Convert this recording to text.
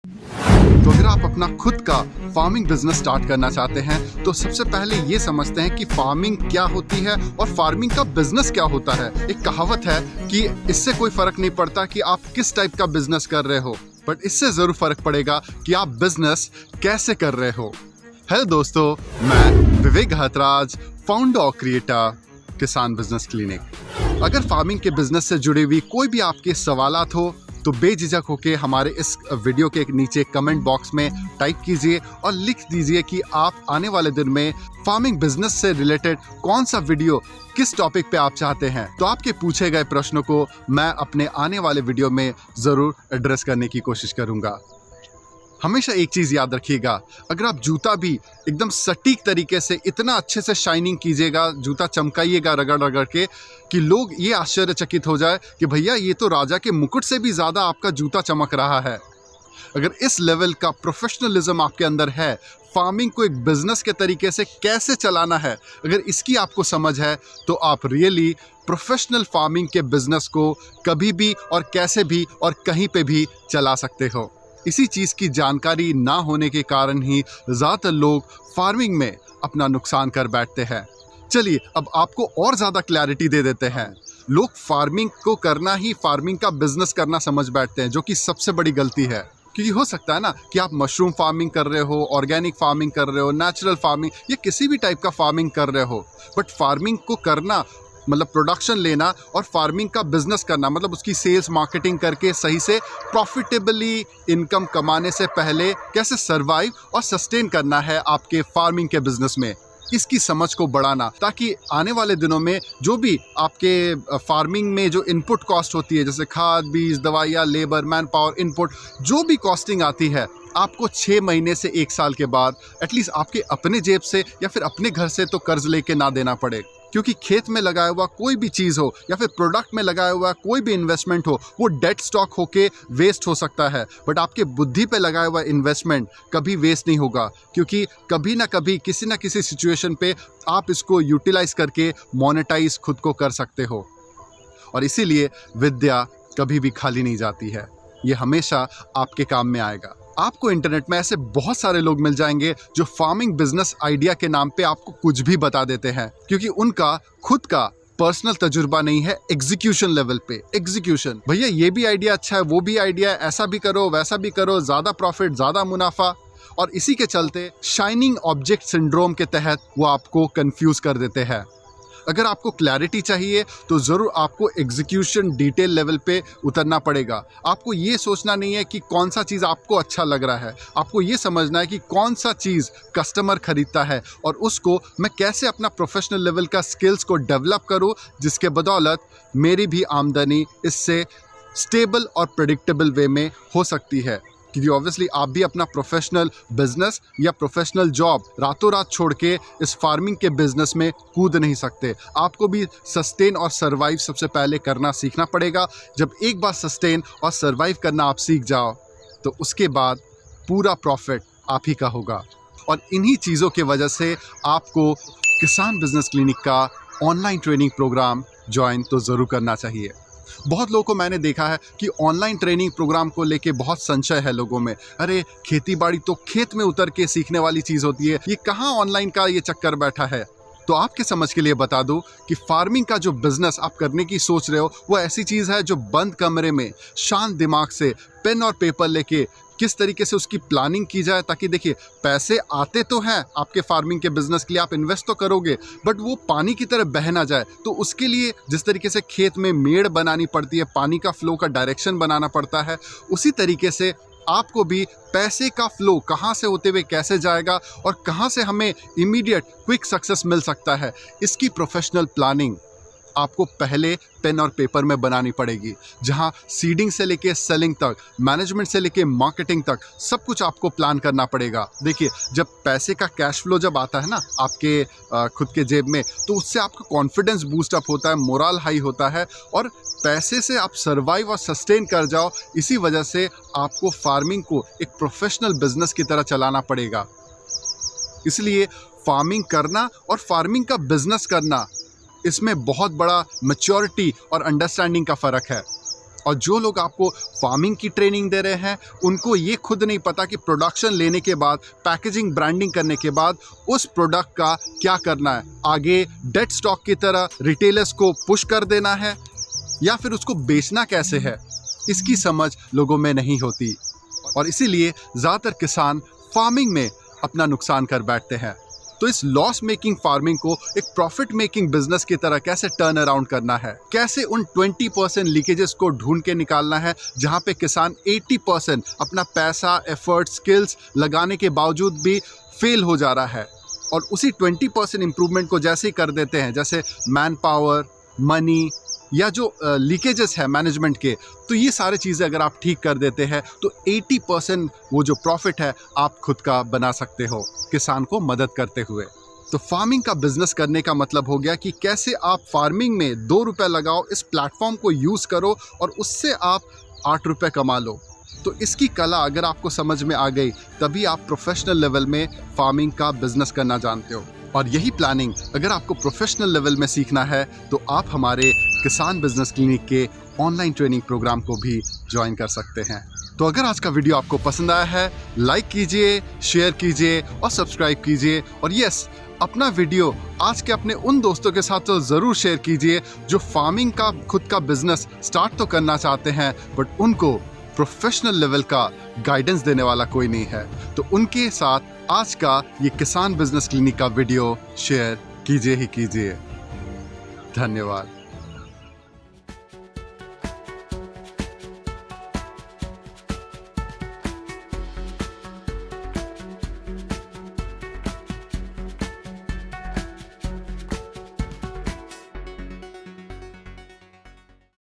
तो अगर आप अपना खुद का फार्मिंग बिजनेस स्टार्ट करना चाहते हैं तो सबसे पहले ये समझते हैं कि फार्मिंग क्या होती है और फार्मिंग का बिजनेस क्या होता है। एक कहावत है कि इससे कोई फर्क नहीं पड़ता कि आप किस टाइप का बिजनेस कर रहे हो, बट इससे जरूर फर्क पड़ेगा कि आप बिजनेस कैसे कर रहे हो। हेलो दोस्तों, मैं विवेक हतराज, फाउंडर और क्रिएटर किसान बिजनेस क्लिनिक। अगर फार्मिंग के बिजनेस से जुड़ी हुई कोई भी आपके सवालात हो तो बेझिझक होकर हमारे इस वीडियो के नीचे कमेंट बॉक्स में टाइप कीजिए और लिख दीजिए कि आप आने वाले दिन में फार्मिंग बिजनेस से रिलेटेड कौन सा वीडियो किस टॉपिक पे आप चाहते हैं। तो आपके पूछे गए प्रश्नों को मैं अपने आने वाले वीडियो में ज़रूर एड्रेस करने की कोशिश करूँगा। हमेशा एक चीज़ याद रखिएगा, अगर आप जूता भी एकदम सटीक तरीके से इतना अच्छे से शाइनिंग कीजिएगा, जूता चमकाइएगा रगड़ रगड़ के, कि लोग ये आश्चर्यचकित हो जाए कि भैया ये तो राजा के मुकुट से भी ज़्यादा आपका जूता चमक रहा है। अगर इस लेवल का प्रोफेशनलिज्म आपके अंदर है, फार्मिंग को एक बिजनेस के तरीके से कैसे चलाना है, अगर इसकी आपको समझ है तो आप रियली प्रोफेशनल फार्मिंग के बिजनेस को कभी भी और कैसे भी और कहीं पे भी चला सकते हो। इसी चीज़ की जानकारी ना होने के कारण ही ज़्यादातर लोग फार्मिंग में अपना नुकसान कर बैठते हैं। चलिए अब आपको और ज़्यादा क्लैरिटी दे देते हैं। लोग फार्मिंग को करना ही फार्मिंग का बिजनेस करना समझ बैठते हैं, जो कि सबसे बड़ी गलती है। क्योंकि हो सकता है ना कि आप मशरूम फार्मिंग कर रहे हो, ऑर्गेनिक फार्मिंग कर रहे हो, नेचुरल फार्मिंग या किसी भी टाइप का फार्मिंग कर रहे हो, बट फार्मिंग को करना मतलब प्रोडक्शन लेना और फार्मिंग का बिजनेस करना मतलब उसकी सेल्स मार्केटिंग करके सही से प्रॉफिटेबली इनकम कमाने से पहले कैसे सरवाइव और सस्टेन करना है आपके फार्मिंग के बिजनेस में, इसकी समझ को बढ़ाना, ताकि आने वाले दिनों में जो भी आपके फार्मिंग में जो इनपुट कॉस्ट होती है, जैसे खाद, बीज, दवाइयाँ, लेबर, मैन पावर, इनपुट, जो भी कॉस्टिंग आती है, आपको 6 महीने से 1 साल के बाद एटलीस्ट आपके अपने जेब से या फिर अपने घर से तो कर्ज लेके ना देना पड़े। क्योंकि खेत में लगाया हुआ कोई भी चीज़ हो या फिर प्रोडक्ट में लगाया हुआ कोई भी इन्वेस्टमेंट हो, वो डेड स्टॉक होके वेस्ट हो सकता है, बट आपके बुद्धि पे लगाया हुआ इन्वेस्टमेंट कभी वेस्ट नहीं होगा, क्योंकि कभी ना कभी किसी ना किसी सिचुएशन पे आप इसको यूटिलाइज करके मोनेटाइज खुद को कर सकते हो। और इसीलिए विद्या कभी भी खाली नहीं जाती है, ये हमेशा आपके काम में आएगा। आपको इंटरनेट में ऐसे बहुत सारे लोग मिल जाएंगे जो फार्मिंग बिजनेस आइडिया के नाम पे आपको कुछ भी बता देते हैं, क्योंकि उनका खुद का पर्सनल तजुर्बा नहीं है एग्जीक्यूशन लेवल पे। एग्जीक्यूशन, भैया ये भी आइडिया अच्छा है, वो भी आइडिया है, ऐसा भी करो वैसा भी करो, ज़्यादा प्रॉफिट ज़्यादा मुनाफा, और इसी के चलते शाइनिंग ऑब्जेक्ट सिंड्रोम के तहत वो आपको कंफ्यूज कर देते हैं। अगर आपको क्लैरिटी चाहिए तो ज़रूर आपको एग्जीक्यूशन डिटेल लेवल पे उतरना पड़ेगा। आपको ये सोचना नहीं है कि कौन सा चीज़ आपको अच्छा लग रहा है, आपको ये समझना है कि कौन सा चीज़ कस्टमर खरीदता है और उसको मैं कैसे अपना प्रोफेशनल लेवल का स्किल्स को डेवलप करूँ, जिसके बदौलत मेरी भी आमदनी इससे स्टेबल और प्रेडिक्टेबल वे में हो सकती है। क्योंकि ऑब्वियसली आप भी अपना प्रोफेशनल बिजनेस या प्रोफेशनल जॉब रातों रात छोड़ के इस फार्मिंग के बिजनेस में कूद नहीं सकते। आपको भी सस्टेन और सरवाइव सबसे पहले करना सीखना पड़ेगा। जब एक बार सस्टेन और सरवाइव करना आप सीख जाओ तो उसके बाद पूरा प्रॉफिट आप ही का होगा। और इन्हीं चीज़ों की वजह से आपको किसान बिजनेस क्लिनिक का ऑनलाइन ट्रेनिंग प्रोग्राम ज्वाइन तो ज़रूर करना चाहिए। बहुत लोगों को मैंने देखा है कि ऑनलाइन ट्रेनिंग प्रोग्राम को लेके बहुत संशय है लोगों में। अरे खेती बाड़ी तो खेत में उतर के सीखने वाली चीज़ होती है, ये कहाँ ऑनलाइन का ये चक्कर बैठा है। तो आपके समझ के लिए बता दूं कि फार्मिंग का जो बिजनेस आप करने की सोच रहे हो वो ऐसी चीज़ है जो बंद कमरे में शांत दिमाग से पेन और पेपर लेके किस तरीके से उसकी प्लानिंग की जाए, ताकि देखिए पैसे आते तो हैं आपके फार्मिंग के बिजनेस के लिए, आप इन्वेस्ट तो करोगे, बट वो पानी की तरह बह ना जाए। तो उसके लिए जिस तरीके से खेत में मेड़ बनानी पड़ती है, पानी का फ्लो का डायरेक्शन बनाना पड़ता है, उसी तरीके से आपको भी पैसे का फ्लो कहाँ से होते हुए कैसे जाएगा और कहाँ से हमें इमीडिएट क्विक सक्सेस मिल सकता है, इसकी प्रोफेशनल प्लानिंग आपको पहले पेन और पेपर में बनानी पड़ेगी, जहां सीडिंग से लेके सेलिंग तक, मैनेजमेंट से लेके मार्केटिंग तक सब कुछ आपको प्लान करना पड़ेगा। देखिए जब पैसे का कैश फ्लो जब आता है ना आपके खुद के जेब में, तो उससे आपका कॉन्फिडेंस बूस्ट अप होता है, मोरल हाई होता है और पैसे से आप सर्वाइव और सस्टेन कर जाओ। इसी वजह से आपको फार्मिंग को एक प्रोफेशनल बिजनेस की तरह चलाना पड़ेगा। इसलिए फार्मिंग करना और फार्मिंग का बिजनेस करना, इसमें बहुत बड़ा मैच्योरिटी और अंडरस्टैंडिंग का फ़र्क है। और जो लोग आपको फार्मिंग की ट्रेनिंग दे रहे हैं उनको ये खुद नहीं पता कि प्रोडक्शन लेने के बाद, पैकेजिंग, ब्रांडिंग करने के बाद उस प्रोडक्ट का क्या करना है। आगे डेड स्टॉक की तरह रिटेलर्स को पुश कर देना है या फिर उसको बेचना कैसे है, इसकी समझ लोगों में नहीं होती और इसीलिए ज़्यादातर किसान फार्मिंग में अपना नुकसान कर बैठते हैं। तो इस लॉस मेकिंग फार्मिंग को एक प्रॉफिट मेकिंग बिजनेस की तरह कैसे टर्न अराउंड करना है, कैसे उन 20% लीकेजेस को ढूंढ के निकालना है जहां पे किसान 80% अपना पैसा, एफर्ट, स्किल्स लगाने के बावजूद भी फेल हो जा रहा है और उसी 20% इंप्रूवमेंट को जैसे ही कर देते हैं, जैसे मैन पावर, मनी या जो लीकेजेस है मैनेजमेंट के, तो ये सारी चीज़ें अगर आप ठीक कर देते हैं तो 80% वो जो प्रॉफिट है आप खुद का बना सकते हो किसान को मदद करते हुए। तो फार्मिंग का बिजनेस करने का मतलब हो गया कि कैसे आप फार्मिंग में 2 रुपये लगाओ, इस प्लेटफॉर्म को यूज़ करो और उससे आप 8 रुपये कमा लो। तो इसकी कला अगर आपको समझ में आ गई तभी आप प्रोफेशनल लेवल में फार्मिंग का बिजनेस करना जानते हो। और यही प्लानिंग अगर आपको प्रोफेशनल लेवल में सीखना है तो आप हमारे किसान बिजनेस क्लिनिक के ऑनलाइन ट्रेनिंग प्रोग्राम को भी ज्वाइन कर सकते हैं। तो अगर आज का वीडियो आपको पसंद आया है, लाइक कीजिए, शेयर कीजिए और सब्सक्राइब कीजिए। और यस, अपना वीडियो आज के अपने उन दोस्तों के साथ तो ज़रूर शेयर कीजिए जो फार्मिंग का खुद का बिजनेस स्टार्ट तो करना चाहते हैं बट उनको प्रोफेशनल लेवल का गाइडेंस देने वाला कोई नहीं है। तो उनके साथ आज का ये किसान बिजनेस क्लिनिक का वीडियो शेयर कीजिए ही कीजिए। धन्यवाद।